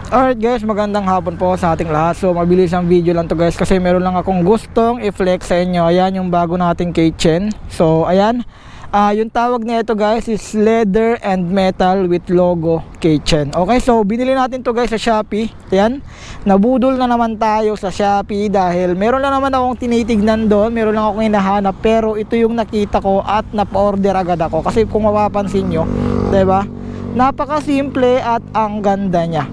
Alright guys, magandang hapon po sa ating lahat. So mabilis ang video lang to guys kasi meron lang akong gustong i-flex sa inyo. Ayan yung bago nating keychain. So ayan, yung tawag nito guys is leather and metal with logo keychain. Okay, so binili natin to guys sa Shopee. Ayan, nabudol na naman tayo sa Shopee dahil meron lang naman akong tinitignan doon, meron lang akong hinahanap, pero ito yung nakita ko at napa-order agad ako. Kasi kung mapapansin nyo, diba, napaka-simple at ang ganda niya,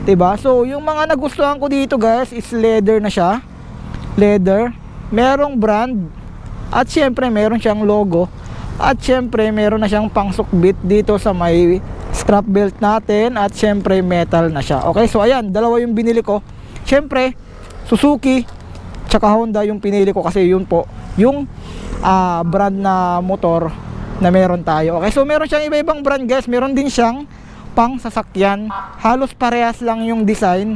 diba? So yung mga nagustuhan ko dito guys is leather na siya, leather, merong brand, at syempre meron siyang logo, at syempre meron na siyang pangsukbit dito sa may strap belt natin, at syempre metal na siya. Okay, so ayan, dalawa yung binili ko. Syempre Suzuki tsaka Honda yung pinili ko kasi yun po yung brand na motor na meron tayo. Okay, so meron siyang iba-ibang brand guys, meron din siyang pang sasakyan, halos parehas lang yung design,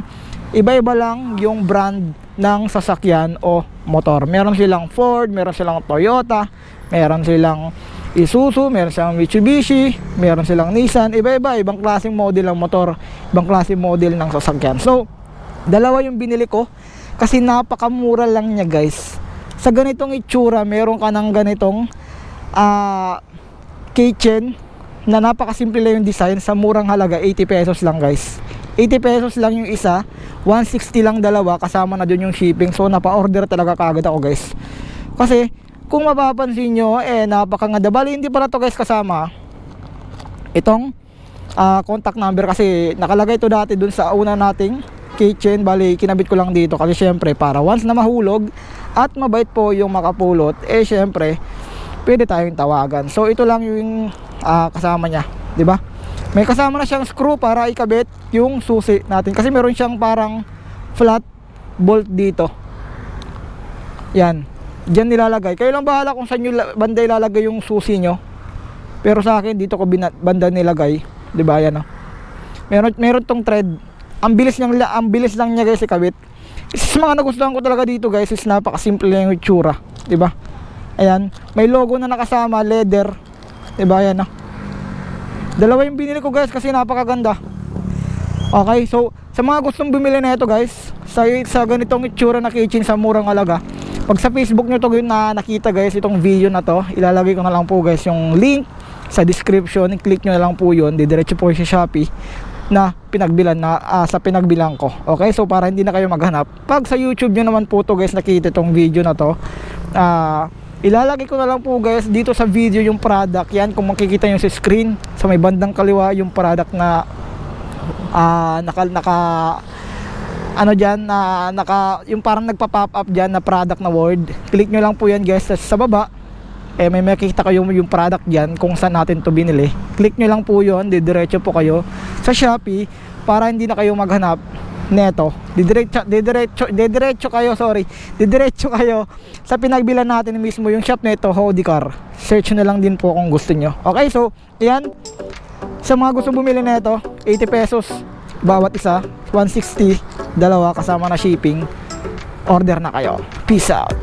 iba-iba lang yung brand ng sasakyan o motor. Meron silang Ford, meron silang Toyota, meron silang Isuzu, meron silang Mitsubishi, meron silang Nissan, iba-iba, ibang klaseng model ng motor, ibang klaseng model ng sasakyan. So dalawa yung binili ko kasi napakamura lang niya guys. Sa ganitong itsura, meron ka ng ganitong keychain na napakasimple lang yung design sa murang halaga, 80 pesos lang guys. 80 pesos lang yung isa, 160 lang dalawa, kasama na dun yung shipping. So napa-order talaga kagad ako guys. Kasi kung mapapansin nyo, napakaganda. Bali hindi pala to guys kasama itong contact number kasi nakalagay to dati dun sa una nating keychain. Bali kinabit ko lang dito kasi syempre para once na mahulog at mabait po yung makapulot, syempre pwede tayong tawagan. So ito lang yung kasama niya, di ba? May kasama na siyang screw para ikabit yung susi natin kasi meron siyang parang flat bolt dito. Yan, diyan nilalagay. Kayo lang bahala kung saan nyo banda ilalagay yung susi nyo, pero sa akin dito ko banda nilagay, di ba? Yan, meron tong thread. Ang bilis lang niya guys ikabit. Isa sa mga nagustuhan ko talaga dito guys is napakasimple lang yung itsura, di ba? Ayan, may logo na nakasama, leather, diba? Ayan, dalawa yung binili ko guys kasi napakaganda. Okay, so sa mga gustong bumili na ito guys, sa ganitong itsura na keychain sa murang halaga, pag sa Facebook nyo to na nakita guys itong video na to, ilalagay ko na lang po guys yung link sa description. Click nyo na lang po yun, didiretso po sa Shopee na pinagbilan na sa pinagbilang ko. Okay, so para hindi na kayo maghanap. Pag sa YouTube nyo naman po to guys nakita itong video na to, ilalagay ko na lang po guys dito sa video yung product. Yan, kung makikita nyo sa screen sa may bandang kaliwa yung product na yung parang nagpa-pop up dyan na product na word. Click nyo lang po yan guys. Sa baba may makikita kayo yung product dyan kung saan natin to binili. Click nyo lang po yun, didiretso po kayo sa Shopee para hindi na kayo maghanap neto. Didiretso kayo sa pinagbilan natin mismo yung shop neto, Hodi Car. Search na lang din po kung gusto nyo. Okay, so yan, sa mga gusto bumili neto, 80 pesos bawat isa, 160 dalawa kasama na shipping. Order na kayo. Peace out.